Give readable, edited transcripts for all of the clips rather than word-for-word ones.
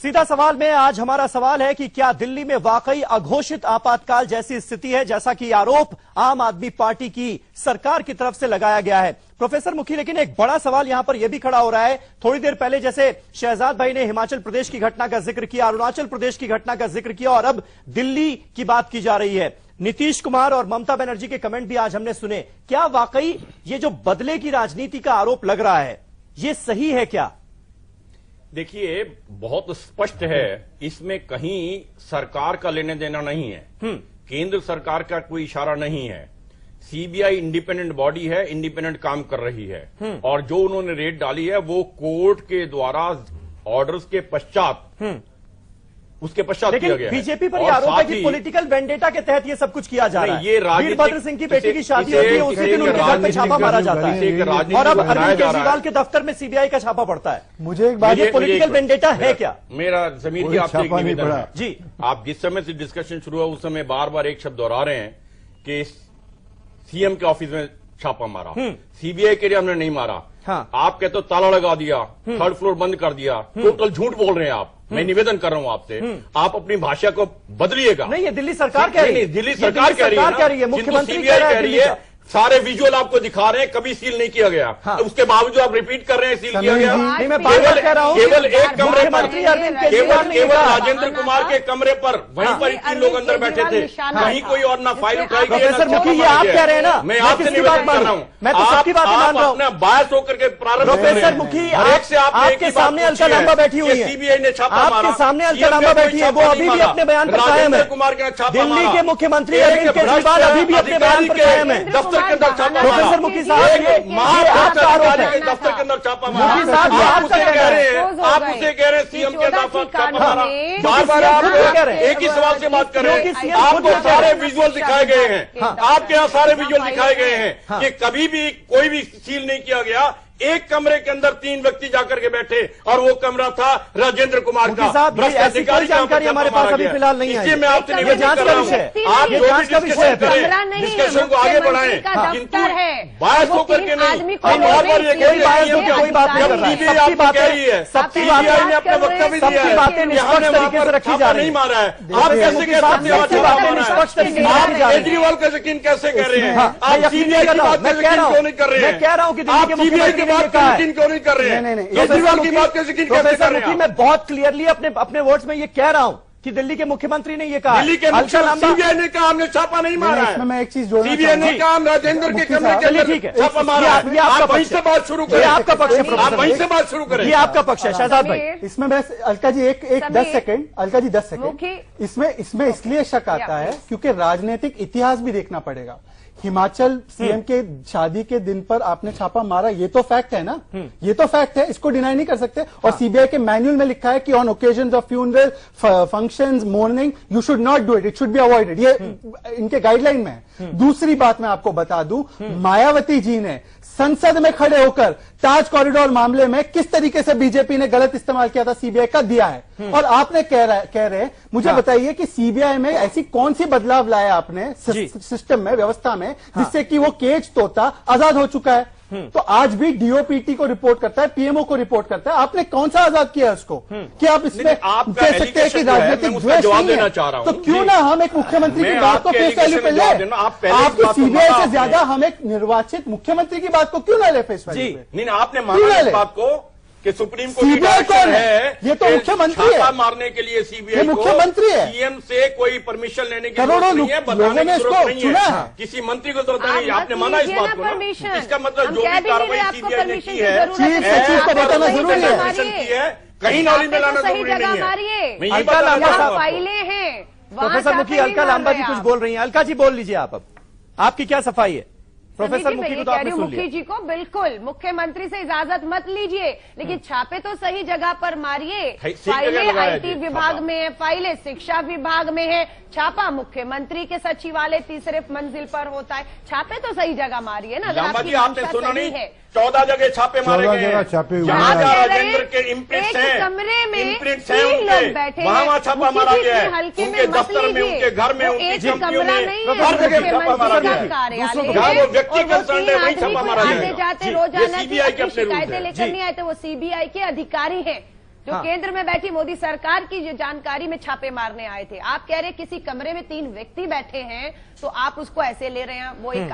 सीधा सवाल में आज हमारा सवाल है कि क्या दिल्ली में वाकई अघोषित आपातकाल जैसी स्थिति है, जैसा कि आरोप आम आदमी पार्टी की सरकार की तरफ से लगाया गया है। प्रोफेसर मुखी, लेकिन एक बड़ा सवाल यहां पर यह भी खड़ा हो रहा है। थोड़ी देर पहले जैसे शहजाद भाई ने हिमाचल प्रदेश की घटना का जिक्र किया, अरुणाचल प्रदेश की घटना का जिक्र किया और अब दिल्ली की बात की जा रही है। नीतीश कुमार और ममता बनर्जी के कमेंट भी आज हमने सुने। क्या वाकई ये जो बदले की राजनीति का आरोप लग रहा है, ये सही है क्या? देखिए, बहुत स्पष्ट है, इसमें कहीं सरकार का लेने देना नहीं है, केंद्र सरकार का कोई इशारा नहीं है। सीबीआई इंडिपेंडेंट बॉडी है, इंडिपेंडेंट काम कर रही है और जो उन्होंने रेड डाली है वो कोर्ट के द्वारा ऑर्डर्स के पश्चात उसके पश्चात किया गया है। बीजेपी पर यह आरोप है कि पॉलिटिकल वेंडेटा के तहत ये सब कुछ किया जा रहा है। ये वीरभद्र सिंह की बेटी की शादी होती है, उसी दिन उनके घर पे छापा मारा जाता है और अब अरविंद केजरीवाल के दफ्तर में सीबीआई का छापा पड़ता है। मुझे एक बात, ये पॉलिटिकल वेंडेटा है क्या? मेरा जमीन की आपसे एक निवेदन है जी, आप जिस समय से डिस्कशन शुरू हुआ उस समय बार बार एक शब्द दोहरा रहे हैं कि सीएम के ऑफिस में छापा मारा, सीबीआई के लिए हमने नहीं मारा। हाँ। आप कहते हो ताला लगा दिया, थर्ड फ्लोर बंद कर दिया, टोटल झूठ बोल रहे हैं आप। मैं निवेदन कर रहा हूं आपसे, आप अपनी भाषा को बदलिएगा। नहीं, ये दिल्ली सरकार कह रही है। दिल्ली सरकार कह रही है, मुख्यमंत्री कह रही है, सारे विजुअल आपको दिखा रहे हैं, कभी सील नहीं किया गया। हाँ। तो उसके बावजूद आप रिपीट कर रहे हैं सील किया गया। नहीं, मैं बार-बार कह रहा हूं, केवल एक कमरे पर, केवल कहा राजेंद्र कुमार के कमरे पर वहीं पर 3 लोग अंदर बैठे थे, कहीं कोई और ना फाइल उठाई गई। प्रोफेसर मुखी, ये आप कह रहे हैं ना, मैं आपसे निवेदन कर रहा हूं, मैं तो सबकी बात मान रहा हूं। अपना बायस होकर के प्रारंभ। प्रोफेसर मुखी, आपके सामने अलका लांबा बैठी हुई है, सीबीआई ने छापा मारा, आपके सामने अलका लांबा बैठी है, वो अभी भी अपने बयान पर कायम है। कुमार के छापा, दिल्ली के मुख्यमंत्री अरविंद केजरीवाल अभी भी अपने बयान पर कायम है। दफ्तर के अंदर छापा, प्रोफेसर मुखी साहब, आपका आरोप है दफ्तर के अंदर छापा मारा। मुखी साहब, आप उसे कह रहे हैं, आप उसे कह रहे हैं सीएम के दफ्तर छापा मारा। बार-बार आप एक ही सवाल से बात कर रहे हैं। आपको सारे विजुअल दिखाए गए हैं, आपके यहाँ सारे विजुअल दिखाए गए हैं कि कभी भी कोई भी सील नहीं किया गया। एक कमरे के अंदर 3 व्यक्ति जाकर के बैठे और वो कमरा था राजेंद्र कुमार का। ऐसी कोई जानकारी हमारे पास अभी फिलहाल नहीं है। मैं आपसे निवेदन कर रहा हूं, आप जो डिस्कशन करें, डिस्कशन को आगे बढ़ाएं, किंतु बायस होकर के नहीं। हम और बार ये कह रहे हैं, कोई बात नहीं कर रहा है, आप कह रही है, सीबीआई ने अपना वक्तव्य दिया है, बातें निष्पक्ष तरीके से रखी जा रही नहीं मारा है। आप कैसे कह सकते हैं? आप केजरीवाल का यकीन कैसे कर रहे हैं? आप सीबीआई की बात का यकीन क्यों नहीं कर रहे हैं? मैं कह रहा हूं कि आप सीबीआई की बात का यकीन क्यों नहीं कर रहे हैं? केजरीवाल की बात का यकीन कैसे कर रहे हैं? मैं बहुत क्लियरली अपने वर्ड्स में ये कह रहा हूं कि दिल्ली के मुख्यमंत्री ने ये कहा, दिल्ली के सीबीआई ने कहा हमने छापा नहीं मारा है। मैं एक चीज जोड़ना, सीबीआई ने कहा हम राजेंद्र के कमरे के अंदर छापा मारा है। आप वहीं से बात शुरू करें, आपका पक्ष है, आप वहीं से बात शुरू करें, ये आपका पक्ष है। शहजाद भाई, इसमें मैं अलका जी एक 10 सेकंड, अलका जी 10 सेकंड, इसमें इसलिए शक आता है क्योंकि राजनीतिक इतिहास भी देखना पड़ेगा। हिमाचल सीएम के शादी के दिन पर आपने छापा मारा, ये तो फैक्ट है ना, ये तो फैक्ट है, इसको डिनाई नहीं कर सकते। और सीबीआई के मैनुअल में लिखा है कि on occasion of funeral, functions, morning, you should not do it, it should be avoided, ये इनके गाइडलाइन में है। दूसरी बात मैं आपको बता दूं, मायावती जी ने संसद में खड़े होकर ताज कॉरिडोर मामले में किस तरीके से बीजेपी ने गलत इस्तेमाल किया था सीबीआई का, दिया है। और आपने कह रहे मुझे बताइए कि सीबीआई में ऐसी कौन सी बदलाव लाया आपने सिस्टम में, व्यवस्था में, जिससे कि वो केज तोता आजाद हो चुका है। तो आज भी डीओपीटी को रिपोर्ट करता है, पीएमओ को रिपोर्ट करता है, आपने कौन सा आजाद किया उसको? कि आप इसमें कह सकते हैं कि राजनीतिक द्वेष नहीं है, तो क्यों ना हम एक मुख्यमंत्री की बात को फेस वैल्यू पे ले? आपको सीबीआई से ज्यादा हम एक निर्वाचित मुख्यमंत्री की बात को क्यों ना ले फेस वैल्यू पे? नहीं, आपने माना इस बात को कि सुप्रीम कोर्ट सीबीआई कौन है? ये तो मुख्यमंत्री है, छापा मारने के लिए सीबीआई मुख्यमंत्री है, सीएम से कोई परमिशन लेने की जरूरत नहीं है, बताने की जरूरत नहीं है, किसी मंत्री को जरूरत नहीं है। आपने माना इस बात को ना, इसका मतलब जो भी कार्रवाई सीबीआई ने की है, चीफ सचिव को बताना जरूरी है, कहीं नॉलेज में लाना जरूरी नहीं है। मैं ये बता रहा हूं, फाइलें हैं। प्रोफेसर मुखी, अलका लांबा जी कुछ बोल रही हैं। अलका जी बोल लीजिए आप, अब आपकी क्या सफाई है? प्रोफेसर मुखी को तो आपने सुन लिया। मुखी जी को बिल्कुल मुख्यमंत्री से इजाजत मत लीजिए, लेकिन छापे तो सही जगह पर मारिए। फाइलें आईटी विभाग में है, फाइलें शिक्षा विभाग में है, छापा मुख्यमंत्री के सचिवालय तीसरे मंजिल पर होता है। छापे तो सही जगह मारिए ना, अगर आपकी आपने सुना नहीं है। 14 जगह छापे मारे गए हैं, जहां राजेंद्र के इम्प्रिंट्स हैं, कमरे में इम्प्रिंट्स हैं उनके, वहां छापा मारा गया है, उनके दफ्तर में, उनके घर में, उनकी कंपनियों में, हर जगह छापा मारा गया है। जहां वो व्यक्ति कंसर्न है वहीं छापा मारा गया है। जाते रोजाना की शिकायतें लेकर नहीं आए थे, वो सीबीआई के अधिकारी हैं। जो केंद्र में बैठी मोदी सरकार की जो जानकारी में छापे मारने आए थे। आप कह रहे किसी कमरे में 3 व्यक्ति बैठे हैं तो आप उसको ऐसे ले रहे हैं, वो एक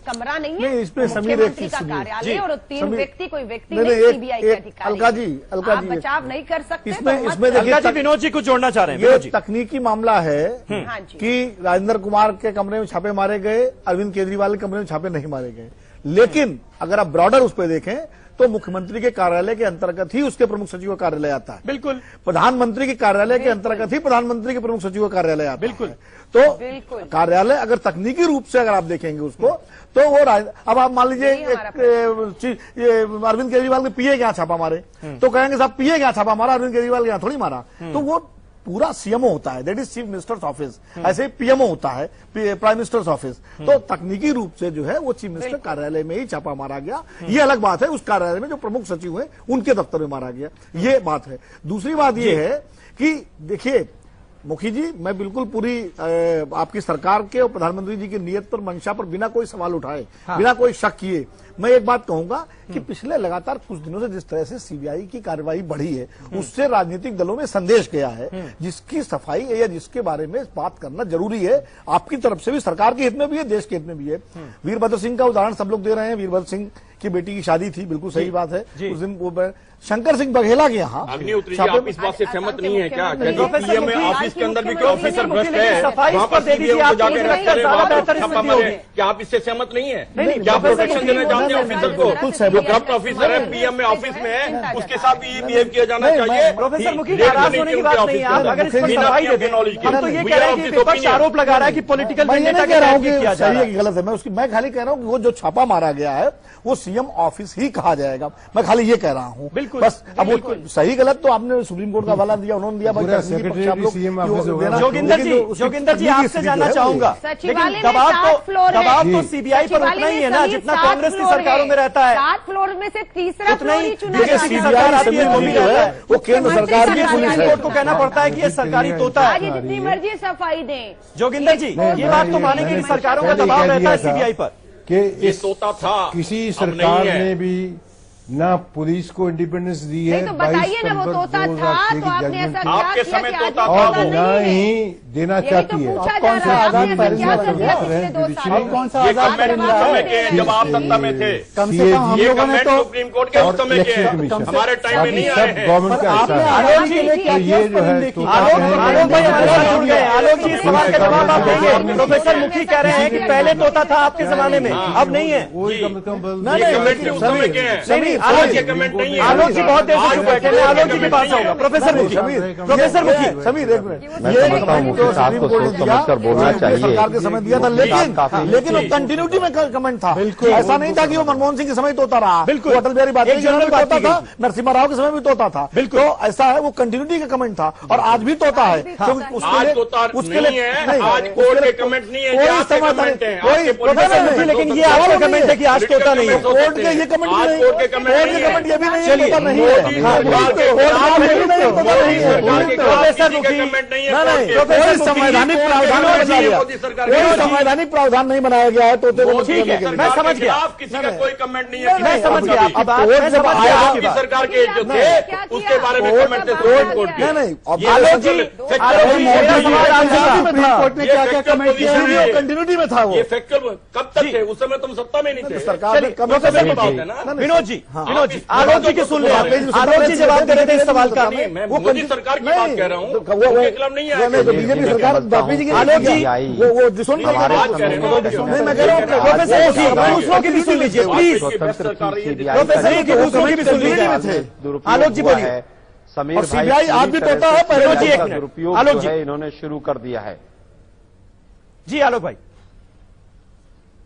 कमरा नहीं है, इसमें मुख्यमंत्री का कार्यालय और 3 व्यक्ति कोई व्यक्ति नहीं, सीबीआई के अधिकारी। अलका जी बचाव नहीं कर सकते। इसमें देखिए विनोद जी कुछ जोड़ना चाह रहे हैं। ये तकनीकी मामला है कि राजेंद्र कुमार के कमरे में छापे मारे गए, अरविंद केजरीवाल के कमरे में छापे नहीं मारे गए। लेकिन अगर आप ब्रॉडर उस पर देखें तो मुख्यमंत्री के कार्यालय के अंतर्गत ही उसके प्रमुख सचिव का कार्यालय आता है। बिल्कुल। प्रधानमंत्री के कार्यालय के अंतर्गत ही प्रधानमंत्री के प्रमुख सचिव का कार्यालय आता है। बिल्कुल। तो कार्यालय अगर तकनीकी रूप से अगर आप देखेंगे उसको तो वो अब आप मान लीजिए अरविंद केजरीवाल के पीए के यहाँ छापा मारे तो कहेंगे साहब पीए के यहाँ छापा मारा, अरविंद केजरीवाल के यहाँ थोड़ी मारा। तो वो पूरा सीएमओ होता है, that is chief minister's office, ऐसे पीएमओ होता है प्राइम मिनिस्टर्स ऑफिस। तो तकनीकी रूप से जो है वो चीफ मिनिस्टर कार्यालय में ही छापा मारा गया। ये अलग बात है उस कार्यालय में जो प्रमुख सचिव है उनके दफ्तर में मारा गया, ये बात है। दूसरी बात ये है कि देखिए मुखी जी, मैं बिल्कुल पूरी आपकी सरकार के और प्रधानमंत्री जी की नीयत पर, मंशा पर बिना कोई सवाल उठाए, बिना कोई शक किए मैं एक बात कहूंगा कि पिछले लगातार कुछ दिनों से जिस तरह से सीबीआई की कार्रवाई बढ़ी है उससे राजनीतिक दलों में संदेश गया है, जिसकी सफाई है या जिसके बारे में बात करना जरूरी है। आपकी तरफ से भी, सरकार के हित में भी है, देश के हित में भी है। वीरभद्र सिंह का उदाहरण सब लोग दे रहे हैं। वीरभद्र सिंह की बेटी की शादी थी, बिल्कुल सही बात है। उस दिन वो शंकर सिंह बघेला के यहाँ अग्निहोत्री जी, आप इस बात से सहमत नहीं है क्या? पीएम ऑफिस के अंदर भी ऑफिसर भ्रष्ट है, वहाँ पर सीबीआई को जाके अरेस्ट करें, क्या आप इससे सहमत नहीं है? क्या प्रोटेक्शन देना चाहते हैं ऑफिसर को? जो करप्ट ऑफिसर है पीएम में ऑफिस में है उसके साथ भी बिहेव किया जाना चाहिए। प्रोफेसर मुखी, नाराज होने की बात नहीं है। आप अगर इसको सफाई देते हम तो ये कह रहे हैं कि विपक्ष आरोप लगा रहा है कि पॉलिटिकल वेंडेटा के तहत किया जा रहा है। गलत है। मैं खाली कह रहा हूँ कि वो जो छापा मारा गया है वो सीएम ऑफिस ही कहा जाएगा, मैं खाली ये कह रहा हूँ। बिल्कुल। बस अब वो सही गलत तो आपने सुप्रीम कोर्ट का हवाला दिया, उन्होंने दिया। जोगिंदर जी आपसे जानना चाहूंगा, लेकिन दबाव तो सीबीआई पर उतना ही है ना जितना कांग्रेस की सरकारों में रहता है। 7 फ्लोर में से तीसरा फ्लोर ही चुना जाता है। सरकार आती है वो भी रहता है, वो केंद्र सरकार की पुलिस है। कोर्ट को कहना पड़ता है कि ये सरकारी तोता है, जितनी मर्जी सफाई दें। जोगिंदर जी ये बात तो मानेंगे कि सरकारों का दबाव रहता है सीबीआई पर कि ये तोता था। किसी सरकार ने भी ना पुलिस को इंडिपेंडेंस दी है। तो बताइए ना, वो तोता था तो आपने ऐसा क्या आपके किया समय कि तोता आज था, तोता ना नहीं ही देना चाहती है। कौन सा आजाद क्या परिंदा कर दिया पिछले 2 साल? कौन सा ये आजाद कमेंट परिंदा उस समय है? के हैं जब आप सत्ता में थे। कम से कम हम ये लोगों ने कमेंट तो सुप्रीम कोर्ट के उस समय के हैं, हमारे टाइम में नहीं आए हैं। गवर्नमेंट का आपने हिस्सा है। आलोक जी के लिए क्या किया? ये जो है आलोक भाई हमारे साथ जुड़ गए। आलोक जी इस सवाल का जवाब आप देंगे। प्रोफेसर मुखी कह रहे हैं कि पहले तोता था आपके जमाने में, अब नहीं है। वही कम से कम ये कमेंट उस समय के हैं, नहीं, आज ये कमेंट नहीं है। आलोक जी बहुत देर से चुप बैठे हैं, आलोक जी के पास आऊंगा। प्रोफेसर मुखी, समीर एक मिनट, ये सुप्रीम कोर्ट ने दिया, सरकार के समय दिया था, लेकिन वो कंटिन्यूटी में कमेंट था। ऐसा नहीं था कि वो मनमोहन सिंह के समय तोता रहा, बिल्कुल अटल बिहारी वाजपेयी के समय भी तोता था, नरसिम्हा राव के समय भी तोता था। बिल्कुल तो ऐसा है, वो कंटिन्यूटी का कमेंट था और आज भी तोता है। उसके लिए आज कोर्ट के कमेंट नहीं है, आपके कमेंट हैं। लेकिन ये आपका कमेंट है कि आज तोता नहीं है। कोर्ट के ये कमेंट नहीं, कोर्ट के कमेंट ये भी नहीं, चलिए, नहीं है। संवैधानिक प्रावधान नहीं बनाया गया है तोते को। ठीक है, मैं समझ गया। किसी का कोई कमेंट नहीं है। मैं समझ गया। अब आपकी सरकार के जो थे उसके बारे में कमेंट थे सुप्रीम कोर्ट के। आलोक जी कोर्ट ने क्या क्या कमेंट किया, कंटिन्यूटी में था वो। ये फैक्चुअल कब तक थे? उस समय तुम सत्ता में नहीं थे। सरकार विनोद जी आलोक जी की सुन ले। आलोक जी जवाब दे रहे थे इस सवाल का। मैं मोदी सरकार की बात कह रहा हूँ, उनके खिलाफ नहीं है। बीजेपी सरकार वाजपेयी जी की आलोक जी वो सुन नहीं, मैं कह रहा हूँ प्रोफेसर दूसरों की भी सुन लीजिए प्लीज। प्रोफेसर दूसरों की भी सुन लीजिए। आलोक जी बोलिए। समीर और सीबीआई आज भी तोता है, पहले जी एक का मिनट। दुरुपयोग आलोक जो जी है इन्होंने शुरू कर दिया है। जी आलोक भाई।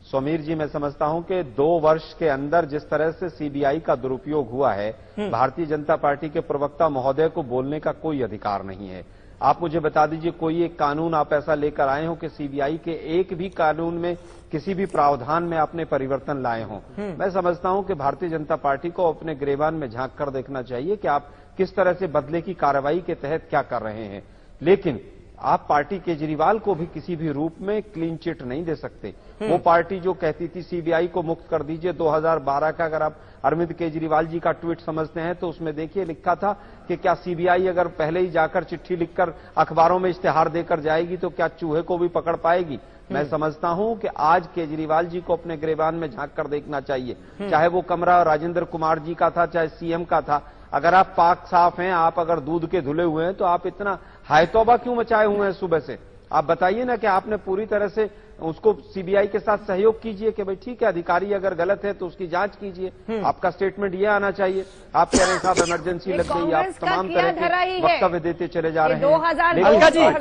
समीर जी, मैं समझता हूं कि 2 वर्ष के अंदर जिस तरह से सीबीआई का दुरुपयोग हुआ है, भारतीय जनता पार्टी के प्रवक्ता महोदय को बोलने का कोई अधिकार नहीं है। आप मुझे बता दीजिए कोई एक कानून आप ऐसा लेकर आए हो कि सीबीआई के एक भी कानून में किसी भी प्रावधान में आपने परिवर्तन लाए हों। मैं समझता हूं कि भारतीय जनता पार्टी को अपने गिरेबान में झांक कर देखना चाहिए कि आप किस तरह से बदले की कार्रवाई के तहत क्या कर रहे हैं। लेकिन आप पार्टी केजरीवाल को भी किसी भी रूप में क्लीन चिट नहीं दे सकते। वो पार्टी जो कहती थी सीबीआई को मुक्त कर दीजिए 2012 का, अगर आप अरविंद केजरीवाल जी का ट्वीट समझते हैं तो उसमें देखिए लिखा था कि क्या सीबीआई अगर पहले ही जाकर चिट्ठी लिखकर अखबारों में इश्तेहार देकर जाएगी तो क्या चूहे को भी पकड़ पाएगी। मैं समझता हूं कि आज केजरीवाल जी को अपने गिरेबान में झांक कर देखना चाहिए, चाहे वो कमरा राजेंद्र कुमार जी का था, चाहे सीएम का था। अगर आप पाक साफ हैं, आप अगर दूध के धुले हुए हैं, तो आप इतना हाय तौबा क्यों मचाए हुए हैं सुबह से? आप बताइए ना कि आपने पूरी तरह से उसको सीबीआई के साथ सहयोग कीजिए कि भाई ठीक है, अधिकारी अगर गलत है तो उसकी जांच कीजिए। आपका स्टेटमेंट ये आना चाहिए। आप कह रहे हैं साहब इमरजेंसी लग गई, आप तमाम तरह के वक्तव्य देते चले जा रहे हैं।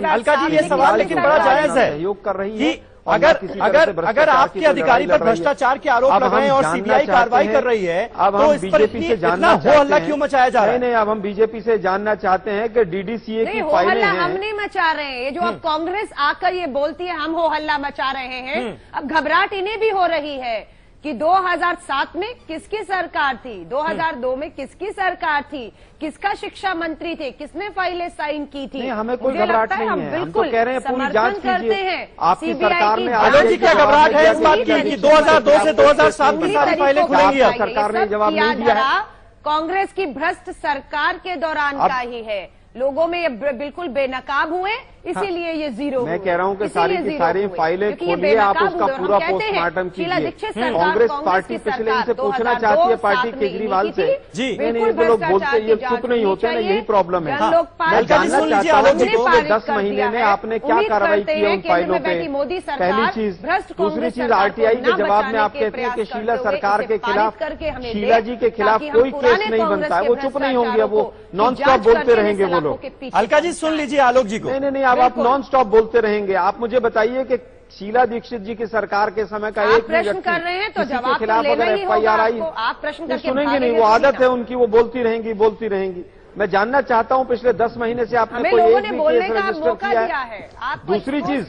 अलका जी ये सवाल लेकिन बड़ा जायज है, सहयोग कर रही है। अगर आपके अधिकारी पर भ्रष्टाचार के आरोप लग रहे हैं और सीबीआई कार्रवाई कर रही है, अब तो हम इस पर बीजेपी से जानना हो हल्ला क्यों मचाया जा रहा है? नहीं, अब हम बीजेपी से जानना चाहते हैं कि डीडीसीए की फाइलें हैं। हम नहीं मचा रहे हैं, ये जो अब कांग्रेस आकर ये बोलती है हम हो हल्ला मचा रहे हैं, अब घबराहट इन्हें भी हो रही है कि 2007 में किसकी सरकार थी, 2002 में किसकी सरकार थी, किसका शिक्षा मंत्री थे, किसने फाइलें साइन की थी। नहीं, हमें कोई घबराहट नहीं है, हम तो कह रहे हैं पूरी जांच कीजिए। आपकी सरकार ने आलोक जी क्या घबराहट है इस बात की कि 2002 से 2007 की सारी फाइलें खुलेंगी? सरकार ने जवाब नहीं दिया है। कांग्रेस की भ्रष्ट सरकार के दौरान का ही है। लोगों में ये बिल्कुल बेनकाब हुए, इसीलिए ये जीरो। मैं कह रहा हूं कि सारी की सारी फाइलें खोलिए, आप उसका पूरा पोस्टमार्टम कीजिए। कांग्रेस पार्टी पिछले इनसे पूछना चाहती है पार्टी केजरीवाल से। जी नहीं, वो लोग बोलते ये चुप नहीं होते ना, यही प्रॉब्लम है। मैं जानना चाहता हूं कि 10 महीने में आपने क्या कार्रवाई की है उन फाइलों पे। पहली चीज। दूसरी चीज, आरटीआई के जवाब में आप कहते हैं कि शीला सरकार के खिलाफ, शीला जी के खिलाफ कोई केस नहीं बनता है, वो चुप नहीं होंगे, वो नॉन स्टॉप बोलते रहेंगे वो लोग। अलका जी सुन लीजिए आलोक जी को। नहीं, अब आप नॉन स्टॉप बोलते रहेंगे। आप मुझे बताइए कि शीला दीक्षित जी की सरकार के समय का एक प्रश्न कर रहे हैं तो जवाब के खिलाफ अगर FIR आई, आप प्रश्न सुनेंगे नहीं, वो आदत है उनकी, वो बोलती रहेंगी। मैं जानना चाहता हूं पिछले 10 महीने से आपने कोई एक भी केस रजिस्टर किया है? दूसरी चीज,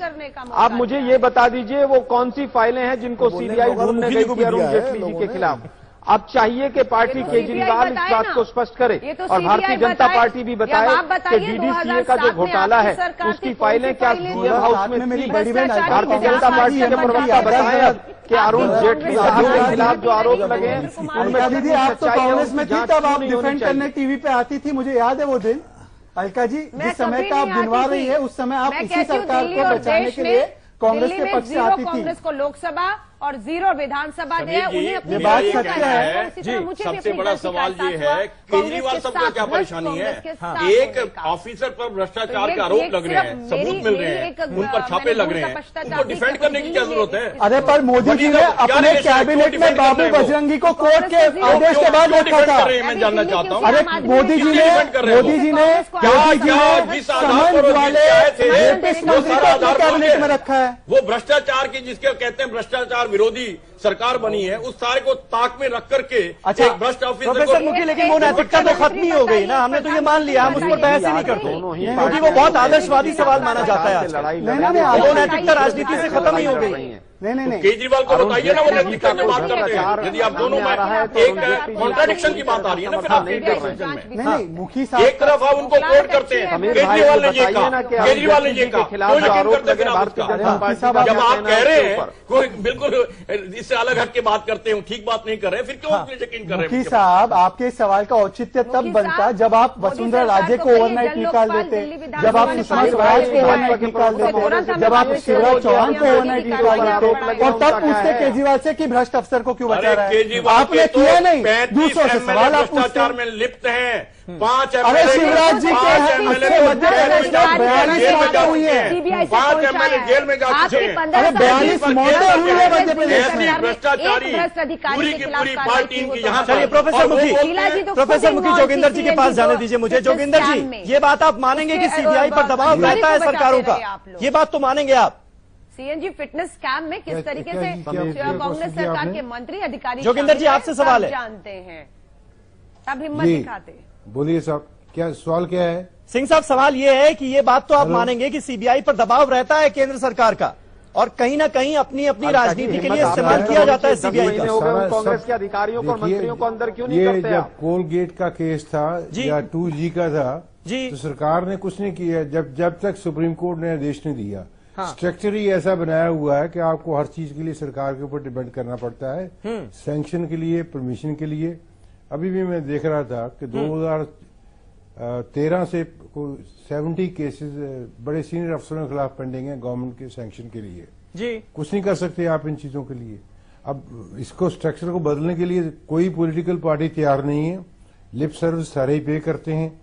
आप मुझे ये बता दीजिए वो कौन सी फाइलें हैं जिनको सीबीआई ढूंढने गई थी अरुण जेटली जी के खिलाफ। अब चाहिए कि पार्टी केजरीवाल इस बात को स्पष्ट करे और भारतीय जनता पार्टी भी बताए कि डीडीसीए का जो घोटाला है उसकी फाइलें क्या हाउस में मेरी बड़ी बहन भारतीय जनता पार्टी के प्रवक्ता बताएं अब कि अरुण जेटली साहब के खिलाफ जो आरोप लगे हैं उनमें दीदी आप तो कांग्रेस में थी तब आप डिफेंड करने टीवी पे आती थी, मुझे याद है वो दिन। अलका जी जिस समय का आप गिनवा रही है उस समय आप इसी सरकार को बचाने के लिए कांग्रेस के पक्ष से आती थी। कांग्रेस को लोकसभा और 0 विधानसभा दिया, उन्हें अपनी बात सत्य है। जी, सबसे बड़ा सवाल ये है केजरीवाल सबको क्या परेशानी है? एक ऑफिसर पर भ्रष्टाचार के आरोप लग रहे हैं, सबूत मिल रहे हैं, उन पर छापे लग रहे हैं, उनको डिफेंड करने की क्या जरूरत है? अरे पर मोदी जी ने अपने कैबिनेट में बाबू बजरंगी को कोर्ट के आदेश के बाद रखा था। मैं जानना चाहता हूँ। अरे मोदी जी ने समन वाले कैबिनेट में रखा है। वो भ्रष्टाचार की जिसके कहते हैं भ्रष्टाचार विरोधी सरकार बनी है, उस सारे को ताक में रख करके अच्छा, एक भ्रष्ट ऑफिसर प्रोफेसर मुखी, लेकिन वो नैतिकता तो खत्म ही हो गई ना, हमने तो ये मान लिया, हम उस पर बहस ही नहीं करते क्योंकि वो बहुत आदर्शवादी सवाल माना जाता है। वो नैतिकता राजनीति से खत्म ही हो गई। नहीं केजरीवाल को बताइए ना वो नैतिकता की बात करते हैं। यदि आप दोनों में एक कॉन्ट्राडिक्शन की बात आ रही है ना, फिर आप नहीं मुखी साहब एक तरफ आप उनको कोर्ट करते हैं, केजरीवाल ने ये कहा, केजरीवाल ने ये कहा, क्यों यकीन करते फिर आप उसका? जब आप कह रहे हैं कोई बिल्कुल इससे अलग हट के बात करते हैं, ठीक बात नहीं कर रहे, फिर क्यों यकीन कर रहे हैं? मुखी साहब आपके सवाल का औचित्य तब बनता जब आप वसुंधरा राजे को ओवरनाइट निकाल देते, जब आप सुषमा स्वराज को ओवरनाइट निकाल देते, जब आप शिवराज चौहान को ओवरनाइट निकाल देते, और तब पूछते केजरीवाल से कि भ्रष्ट अफसर को क्यों बचा रहा है? आपने किया नहीं। दूसरों से सवाल आप पूछते में लिप्त हैं। 5 अरे शिवराज जी के अच्छे मध्य प्रदेश में 42 मौतें हुई है, 5 एमएलए जेल में जा चुके हैं। अरे 42 मौतें हुई है मध्य प्रदेश में। भ्रष्टाचारी पूरी की पूरी पार्टी इनकी यहाँ। चलिए प्रोफेसर मुखी जोगिंदर जी के पास जाने दीजिए मुझे। जोगिंदर जी ये बात आप मानेंगे कि सीबीआई पर दबाव रहता है सरकारों का? ये बात तो मानेंगे आप? सीएनजी फिटनेस कैंप में किस तरीके से कांग्रेस सरकार के मंत्री अधिकारी जोगिंदर जी आपसे सवाल है, जानते हैं तब हिम्मत दिखाते। बोलिए साहब, क्या सवाल क्या है? सिंह साहब सवाल ये है कि ये बात तो आप मानेंगे कि सीबीआई पर दबाव रहता है केंद्र सरकार का और कहीं ना कहीं अपनी अपनी राजनीति के लिए इस्तेमाल किया जाता है सीबीआई का? कांग्रेस के अधिकारियों को मंत्रियों को अंदर क्यों नहीं करते? जब कोलगेट का केस था या 2G का था जी। तो सरकार ने कुछ नहीं किया जब तक सुप्रीम कोर्ट ने आदेश नहीं दिया। स्ट्रक्चर ही ऐसा बनाया हुआ है कि आपको हर चीज के लिए सरकार के ऊपर डिपेंड करना पड़ता है, सैंक्शन के लिए, परमिशन के लिए। अभी भी मैं देख रहा था कि 2013 से 70 केसेस बड़े सीनियर अफसरों के खिलाफ पेंडिंग है गवर्नमेंट के सैंक्शन के लिए। जी, कुछ नहीं कर सकते आप इन चीजों के लिए। अब इसको स्ट्रक्चर को बदलने के लिए कोई पॉलिटिकल पार्टी तैयार नहीं है। लिप सर्विस सारे ही पे करते हैं,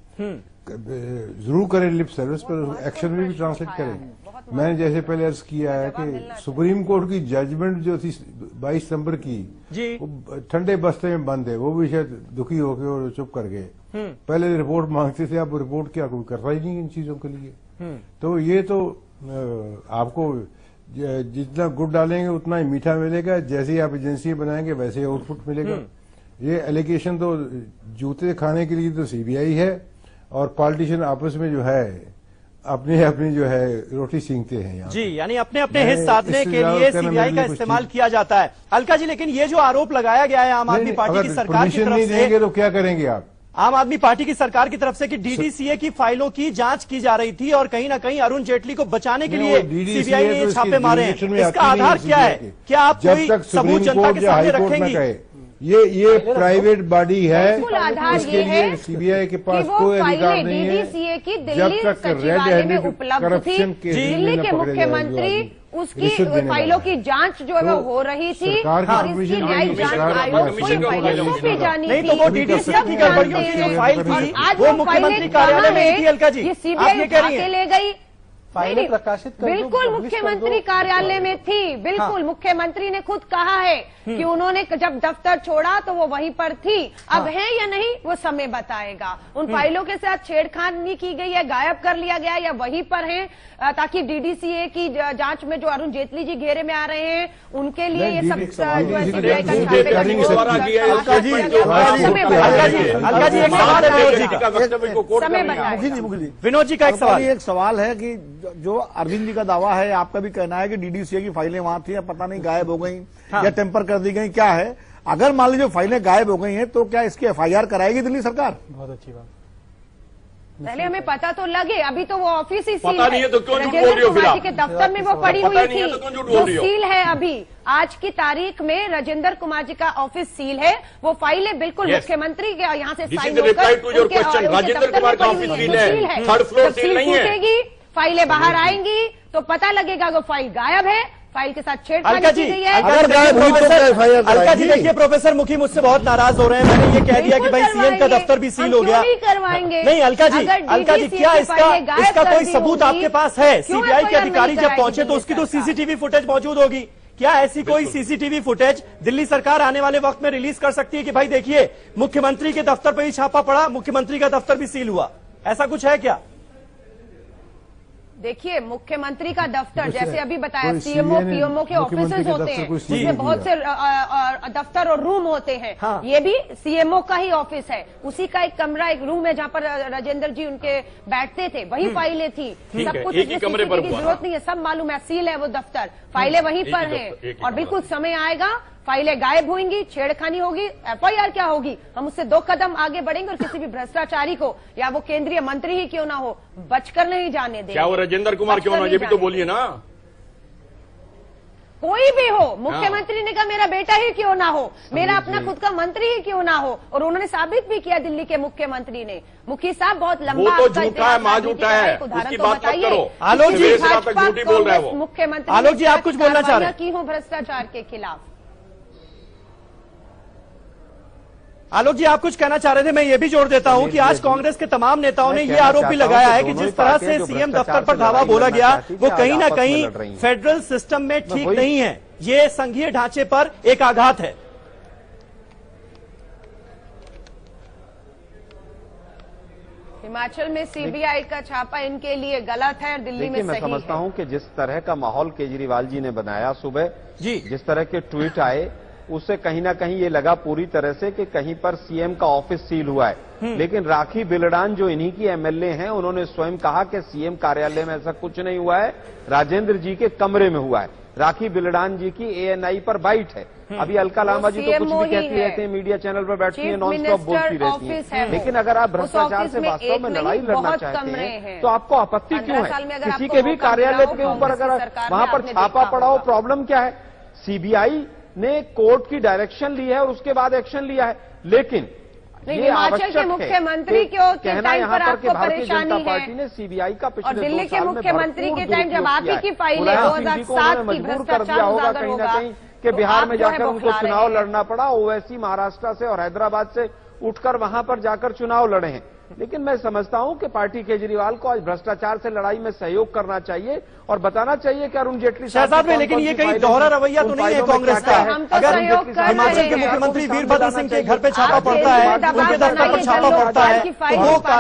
जरूर करें लिप सर्विस, पर एक्शन में भी ट्रांसलेट करें। मैंने जैसे पहले अर्ज किया है कि सुप्रीम कोर्ट की जजमेंट जो थी 22 सितंबर की, वो ठंडे बस्ते में बंद है। वो भी शायद दुखी हो गए और चुप कर गए। पहले रिपोर्ट मांगते थे, अब रिपोर्ट क्या कोई कर रहा ही नहीं इन चीजों के लिए। तो ये तो आपको जितना गुड़ डालेंगे उतना ही मीठा मिलेगा। जैसे ही आप एजेंसी बनाएंगे वैसे ही आउटपुट मिलेगा। ये एलिगेशन तो जूते खाने के लिए तो सीबीआई है, और पॉलिटिशियन आपस में जो है अपनी जो है रोटी सींगते हैं यहाँ। जी, यानी अपने अपने हित साधने के लिए सीबीआई का इस्तेमाल किया जाता है। अलका जी, लेकिन ये जो आरोप लगाया गया है आम आदमी पार्टी की सरकार की तरफ नहीं देंगे तो क्या करेंगे आप? आम आदमी पार्टी की सरकार की तरफ से कि डीडीसीए की फाइलों की जांच की जा रही थी और कहीं ना कहीं अरुण जेटली को बचाने के लिए सीबीआई ने छापे मारे हैं। इसका आधार क्या है? क्या आप कोई सबूत जनता के सामने रखेंगे? ये प्राइवेट बॉडी है, इसके लिए सीबीआई के पास कोई अधिकार नहीं है। डीडीसीए की दिल्ली सचिवालय में उपलब्ध थी, दिल्ली के मुख्यमंत्री उसकी फाइलों की जांच जो है वो हो रही थी, और इसकी न्यायिक जांच आयोग कोई फाइलें भी जानी नहीं, तो वो डीडीसीए की गड़बड़ियों की जो फाइल थी वो मुख्यमंत्री कार्यालय में थी। अलका जी, ये सीबीआई उठा के ले गई, फाइलें प्रकाशित कर बिल्कुल मुख्यमंत्री कार्यालय में थी। बिल्कुल मुख्यमंत्री ने खुद कहा है कि उन्होंने जब दफ्तर छोड़ा तो वो वहीं पर थी। अब है या नहीं वो समय बताएगा। उन फाइलों के साथ छेड़खानी की गई है, गायब कर लिया गया या वहीं पर है, ताकि डीडीसीए की जांच में जो अरुण जेटली जी घेरे में आ रहे हैं उनके लिए ये सब जो है सीबीआई का अलका जी एक सवाल है, विनोद जी का एक सवाल है कि जो अरविंद जी का दावा है, आपका भी कहना है कि डीडीसीए की फाइलें वहां थी, पता नहीं गायब हो गई या टेम्पर कर दी गई, क्या है? अगर मान लीजिए फाइलें गायब हो गई हैं तो क्या इसकी एफआईआर कराएगी दिल्ली सरकार? बहुत अच्छी बात। पहले हमें पता तो लगे, अभी तो वो ऑफिस ही सील है, तो क्यों झूठ बोल रही हो? फिर के दफ्तर में वो पड़ी हुई थी, जो सील है अभी आज की तारीख में राजेंद्र कुमार जी का ऑफिस सील है। वो फाइलें बिल्कुल मुख्यमंत्री के यहाँ से साइन होकर राजेंद्र कुमार का ऑफिस सील है, थर्ड फ्लोर सील नहीं है। फाइलें बाहर आएंगी तो पता लगेगा वो फाइल गायब है, फाइल के साथ छेड़खानी की गई है। अलका जी देखिए, प्रोफेसर मुखी मुझसे बहुत नाराज हो रहे हैं। मैंने ये कह दिया कि भाई सीएम का दफ्तर भी सील हो गया। करवाएंगे नहीं अलका जी, क्या इसका कोई सबूत आपके पास है? सीबीआई के अधिकारी जब पहुंचे तो उसकी तो सीसीटीवी फुटेज मौजूद होगी। क्या ऐसी कोई सीसीटीवी फुटेज दिल्ली सरकार आने वाले वक्त में रिलीज कर सकती है कि भाई देखिए मुख्यमंत्री के दफ्तर पर ही छापा पड़ा, मुख्यमंत्री का दफ्तर भी सील हुआ? ऐसा कुछ है क्या? देखिए, मुख्यमंत्री का दफ्तर जैसे अभी बताया, सीएमओ पीएमओ के ऑफिसेज होते हैं, उसमें बहुत से दफ्तर और रूम होते हैं। हाँ। ये भी सीएमओ का ही ऑफिस है, उसी का एक कमरा, एक रूम है जहाँ पर राजेंद्र जी उनके बैठते थे, वही फाइलें थी। सब कुछ की जरूरत नहीं है, सब मालूम है, सील है वो दफ्तर, फाइलें वहीं पर हैं। और बिल्कुल समय आएगा, फाइलें गायब होंगी, छेड़खानी होगी, एफआईआर क्या होगी, हम उससे 2 कदम आगे बढ़ेंगे और किसी भी भ्रष्टाचारी को, या वो केंद्रीय मंत्री ही क्यों ना हो, बचकर नहीं जाने देंगे। क्या वो राजेंद्र कुमार क्यों ना, ये भी तो बोलिए ना। कोई भी हो, मुख्यमंत्री ने कहा मेरा बेटा ही क्यों ना हो, मेरा अपना खुद का मंत्री ही क्यों ना हो, और उन्होंने साबित भी किया दिल्ली के मुख्यमंत्री ने। मुखी साहब बहुत लंबा, वो तो झूठा है, मां झूठा है, उसकी बात मत करो। आलोक जी झूठी बोल रहे हो मुख्यमंत्री। आलोक जी आप कुछ बोलना चाह रहे हैं? की हूँ भ्रष्टाचार के खिलाफ। आलोक जी आप कुछ कहना चाह रहे थे, मैं ये भी जोड़ देता हूं कि आज कांग्रेस के तमाम नेताओं ने ये आरोप भी लगाया है कि जिस तरह से सीएम दफ्तर पर धावा बोला गया वो कहीं ना कहीं फेडरल सिस्टम में ठीक नहीं है, ये संघीय ढांचे पर एक आघात है। हिमाचल में सीबीआई का छापा इनके लिए गलत है और दिल्ली में सही है। मैं समझता हूं कि जिस तरह का माहौल केजरीवाल जी ने बनाया सुबह, जिस तरह के ट्वीट आए, उससे कहीं ना कहीं ये लगा पूरी तरह से कि कहीं पर सीएम का ऑफिस सील हुआ है। लेकिन राखी बिलडान जो इन्हीं की एमएलए हैं, उन्होंने स्वयं कहा कि सीएम कार्यालय में ऐसा कुछ नहीं हुआ है, राजेंद्र जी के कमरे में हुआ है। राखी बिलडान जी की ANI पर बाइट है। अभी अलका लांबा जी तो कुछ भी कहती रहते हैं, मीडिया चैनल पर बैठती है, नॉन स्टॉप बोलती रहती है। लेकिन अगर आप भ्रष्टाचार से वास्तव में लड़ाई लड़ना चाहते हैं तो आपको आपत्ति क्यों है? किसी के भी कार्यालय के ऊपर अगर वहां पर छापा पड़ा हो, प्रॉब्लम क्या है? CBI ने कोर्ट की डायरेक्शन ली है और उसके बाद एक्शन लिया है, लेकिन ये हिमाचल के मुख्यमंत्री क्यों के टाइम पर आपको भारतीय जनता परेशानी पार्टी ने CBI का पिछले 2 साल में दिल्ली के मुख्यमंत्री के टाइम जब आप ही की फाइलें 2007 की भ्रष्टाचार होगा कहीं ना कहीं कि बिहार में जाकर उनको चुनाव लड़ना पड़ा। ओवैसी महाराष्ट्र से और हैदराबाद से उठकर वहां पर जाकर चुनाव लड़े हैं। लेकिन मैं समझता हूं कि पार्टी केजरीवाल को आज भ्रष्टाचार से लड़ाई में सहयोग करना चाहिए और बताना चाहिए कि अरुण जेटली शहजाद में, लेकिन ये कहीं दोहरा रवैया तो नहीं है कांग्रेस का? अगर हिमाचल के मुख्यमंत्री वीरभद्र सिंह के घर पे छापा पड़ता है, उनके दफ्तर पर छापा पड़ता है, तो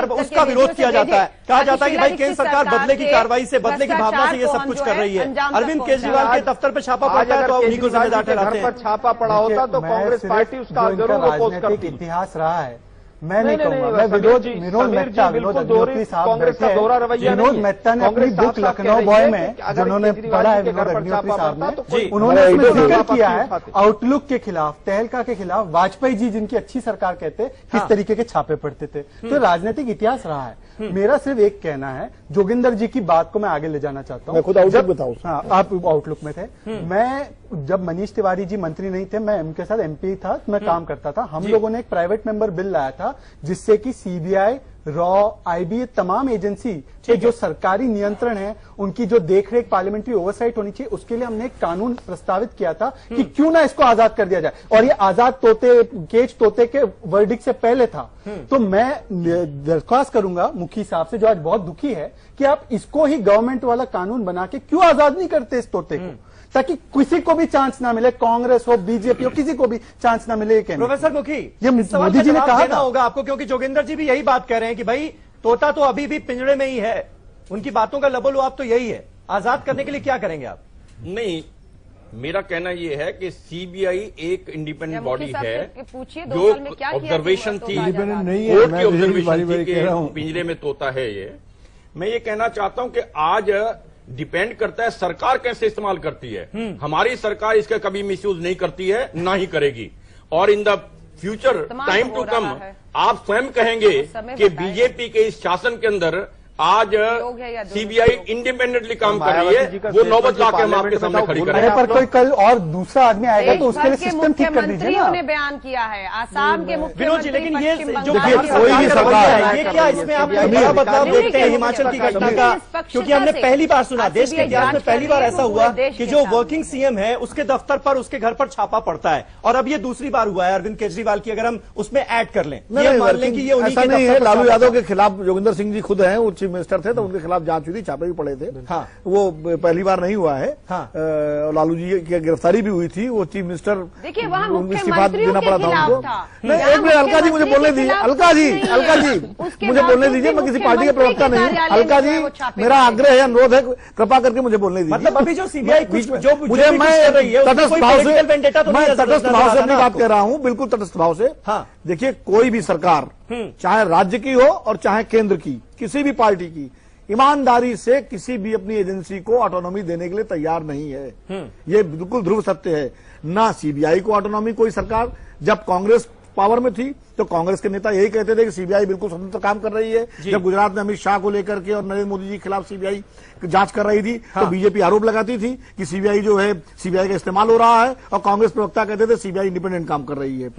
वो उसका विरोध किया जाता है, कहा जाता है कि भाई केंद्र सरकार बदले की कार्रवाई से, बदले की भावना से ये सब कुछ कर रही है। अरविंद केजरीवाल के दफ्तर पर छापा पड़ता है तो उन्हीं को जिम्मेदार ठहराते हैं। छापा पड़ा होता तो कांग्रेस पार्टी उसका जरूर अपोज करती। इतिहास रहा है, मैं नहीं कहूंगा। मैं विनोद मेहता अग्निहोत्री साहब बैठे हैं। विनोद मेहता ने अपनी बुक लखनऊ बॉय में, जिन्होंने पढ़ा है विनोद अग्निहोत्री साहब ने, उन्होंने उसमें जिक्र किया है आउटलुक के खिलाफ, तहलका के खिलाफ, वाजपेयी जी जिनकी अच्छी सरकार कहते किस तरीके के छापे पड़ते थे। तो राजनीतिक इतिहास रहा है। मेरा सिर्फ एक कहना है, जोगिंदर जी की बात को मैं आगे ले जाना चाहता हूँ। मैं खुद आउटलुक बताऊं। हाँ, आप आउटलुक में थे। मैं जब मनीष तिवारी जी मंत्री नहीं थे, मैं उनके साथ MP था, मैं काम करता था। हम लोगों ने एक प्राइवेट मेंबर बिल लाया था जिससे कि CBI, रॉ, IB, तमाम एजेंसी के जो सरकारी नियंत्रण है, उनकी जो देखरेख, पार्लियामेंट्री ओवरसाइट होनी चाहिए, उसके लिए हमने एक कानून प्रस्तावित किया था कि क्यों ना इसको आजाद कर दिया जाए। और ये आजाद तोते, केज तोते के वर्डिक्ट से पहले था। तो मैं दरख्वास्त करूंगा मुखी साहब से, जो आज बहुत दुखी है, कि आप इसको ही गवर्नमेंट वाला कानून बना के क्यों आजाद नहीं करते इस तोते को, ताकि किसी को भी चांस ना मिले, कांग्रेस हो, BJP हो, किसी को भी चांस ना मिले। प्रोफेसर मुखी, ये मोदी जी ने कहा था होगा आपको, क्योंकि जोगिंदर जी भी यही बात कह रहे हैं कि भाई तोता तो अभी भी पिंजरे में ही है, उनकी बातों का लबोलुआब तो यही है। आजाद करने के लिए क्या करेंगे आप? नहीं, मेरा कहना यह है कि CBI एक इंडिपेंडेंट बॉडी है जो ऑब्जर्वेशन थी, इंडिपेंडेंट नहीं है, कोर्ट की ऑब्जर्वेशन थी कि पिंजरे में तोता है। ये मैं ये कहना चाहता हूं कि आज डिपेंड करता है सरकार कैसे इस्तेमाल करती है। हमारी सरकार इसका कभी मिसयूज नहीं करती है, ना ही करेगी। और in the future time to come आप स्वयं कहेंगे कि BJP के इस शासन के अंदर आज CBI इंडिपेंडेंटली काम कर रही है, वो नौबत लाके हम आपके सामने खड़ी करेंगे। पर कोई कल और दूसरा आदमी आएगा तो उसके लिए सिस्टम ठीक कर दीजिए ना। ने बयान किया है आसाम के मुख्यमंत्री, लेकिन ये जो कोई भी सरकार है, ये क्या इसमें आप बड़ा बदलाव देखते हैं हिमाचल की घटना का? क्योंकि हमने पहली बार सुना, देश के इतिहास में पहली बार ऐसा हुआ कि जो वर्किंग CM है उसके दफ्तर पर, उसके घर पर छापा पड़ता है। और अब ये दूसरी बार हुआ है अरविंद केजरीवाल की, अगर हम उसमं ऐड कर लें, ये मान लें कि ये उन्हीं के नहीं है। लालू यादव के खिलाफ जोगिंदर सिंह जी खुद हैं, वो चीफ मिनिस्टर थे, तो उनके खिलाफ जांच हुई थी, छापे भी पड़े थे। हाँ। वो पहली बार नहीं हुआ है। हाँ। लालू जी की गिरफ्तारी भी हुई थी, वो चीफ मिनिस्टर, देखिए वहाँ इस्तीफा देना पड़ा था उनको। नहीं, एक मिनट अलका जी मुझे बोलने दीजिए, अलका जी मुझे बोलने दीजिए, मैं किसी पार्टी के प्रवक्ता नहीं। अलका जी मेरा आग्रह है, अनुरोध है, कृपा करके मुझे बोलने दीजिए। मतलब अभी जो CBI जो मुझे, मैं तटस्थ भाव से अपनी बात कह रहा हूँ, बिल्कुल तटस्थ भाव से। देखिए, कोई भी सरकार, चाहे राज्य की हो और चाहे केंद्र की, किसी भी पार्टी की, ईमानदारी से किसी भी अपनी एजेंसी को ऑटोनॉमी देने के लिए तैयार नहीं है। ये बिल्कुल ध्रुव सत्य है। ना CBI को ऑटोनॉमी कोई सरकार, जब कांग्रेस पावर में थी तो कांग्रेस के नेता यही कहते थे कि CBI बिल्कुल स्वतंत्र काम कर रही है। जब गुजरात में अमित शाह को लेकर के और नरेंद्र मोदी जी के खिलाफ CBI जांच कर रही थी, तो BJP आरोप लगाती थी कि CBI जो है, CBI का इस्तेमाल हो रहा है, और कांग्रेस प्रवक्ता कहते थे CBI इंडिपेंडेंट काम कर रही है।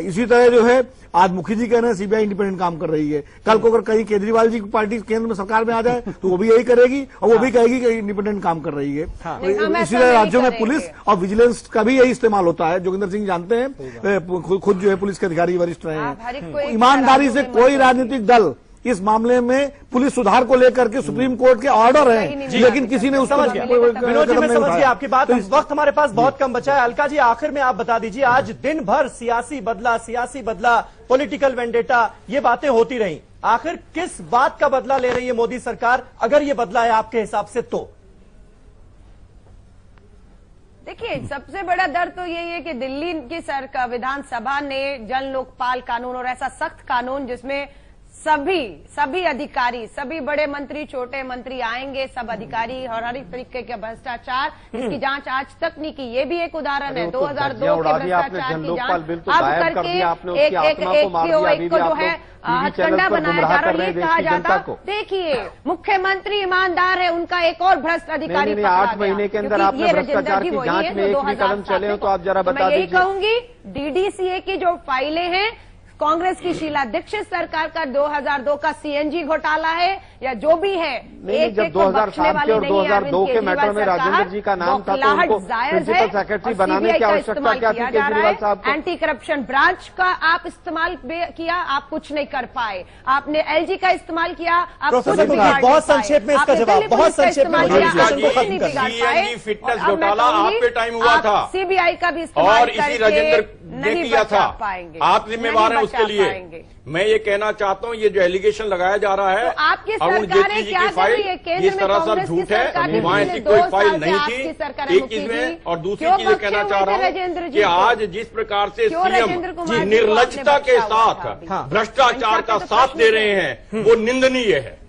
इसी तरह जो है, आज मुखी जी कह रहे हैं CBI इंडिपेंडेंट काम कर रही है। कल को अगर कहीं केजरीवाल जी की पार्टी केंद्र में सरकार में आ जाए तो वो भी यही करेगी, और वो भी कहेगी कि इंडिपेंडेंट काम कर रही है। इसी तरह राज्यों में पुलिस और विजिलेंस का भी यही इस्तेमाल होता है। जोगिंदर सिंह जानते हैं, खुद जो है पुलिस के अधिकारी वरिष्ठ रहे हैं। ईमानदारी से कोई राजनीतिक दल इस मामले में पुलिस सुधार को लेकर के सुप्रीम कोर्ट के ऑर्डर हैं, लेकिन किसी ने उसको विनोद जी, मैं समझ गया आपकी बात। तो इस वक्त हमारे पास बहुत कम बचा है। अलका जी, आखिर में आप बता दीजिए, आज दिन भर सियासी बदला, पॉलिटिकल वेंडेटा, ये बातें होती रही। आखिर किस बात का बदला ले रही है मोदी सरकार, अगर ये बदला है आपके हिसाब से तो? देखिए, सबसे बड़ा डर तो यही है कि दिल्ली की विधानसभा ने जन लोकपाल कानून, और ऐसा सख्त कानून जिसमें सभी अधिकारी, सभी बड़े मंत्री, छोटे मंत्री आएंगे, सब अधिकारी और हर एक तरीके के भ्रष्टाचार, इसकी जांच आज तक नहीं की। ये भी एक उदाहरण है 2002 के भ्रष्टाचार की जांच अब करके एक को जो है हथकंडा बनाया जा रहा है। ये कहा जाता, देखिए मुख्यमंत्री ईमानदार है, उनका एक और भ्रष्ट अधिकारी 8 महीने के अंदर आपने भ्रष्टाचार की जांच में एक भी कदम चले हो तो आप जरा बता दीजिए। मैं यही कहूंगी डीडीसीए की जो फाइलें हैं, कांग्रेस की शीला दीक्षित सरकार का 2002 का सीएनजी घोटाला है या जो भी है, एक जब 2007 के और 2002 के मैटर में राजेंद्र जी का नाम था तो उनको प्रिंसिपल सेक्रेटरी बनाने की आवश्यकता क्या थी केजरीवाल साहब को? एंटी करप्शन ब्रांच का आप इस्तेमाल किया, आप कुछ नहीं कर पाए। आपने एलजी का इस्तेमाल किया, आप कुछ नहीं बिगाड़ पाए। बहुत संक्षेप में इसका जवाब, बहुत संक्षेप में फिटनेस घोटाला आप पे टाइम हुआ था, सीबीआई का भी इस्तेमाल और इसी राजेंद्र ने किया था, आप जिम्मेवार हैं उसके लिए। मैं ये कहना चाहता हूँ, ये जो एलिगेशन लगाया जा रहा है अरुण जेटली जी की फाइल इस तरह सब झूठ है, वहाँ ऐसी कोई फाइल नहीं थी, एक चीज में। और दूसरी चीज ये कहना चाह रहा हूँ कि आज जिस प्रकार से सीएम निर्लजता के साथ भ्रष्टाचार का साथ दे रहे हैं वो निंदनीय है।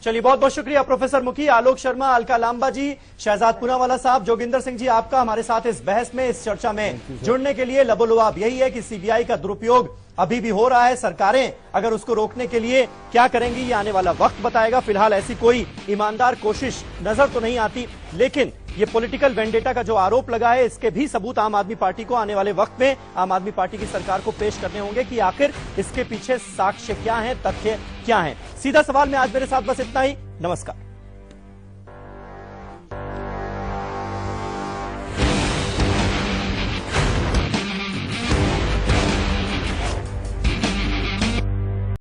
चलिए, बहुत बहुत शुक्रिया प्रोफेसर मुखी, आलोक शर्मा, अलका लांबा जी, शहजाद पूनावाला साहब, जोगिंदर सिंह जी, आपका हमारे साथ इस बहस में, इस चर्चा में जुड़ने के लिए। लबोलुआब यही है कि सीबीआई का दुरुपयोग अभी भी हो रहा है। सरकारें अगर उसको रोकने के लिए क्या करेंगी ये आने वाला वक्त बताएगा। फिलहाल ऐसी कोई ईमानदार कोशिश नजर तो नहीं आती, लेकिन ये पॉलिटिकल वेंडेटा का जो आरोप लगा है इसके भी सबूत आम आदमी पार्टी को आने वाले वक्त में आम आदमी पार्टी की सरकार को पेश करने होंगे कि आखिर इसके पीछे साक्ष्य क्या है, तथ्य क्या है। सीधा सवाल में आज मेरे साथ बस इतना ही। नमस्कार।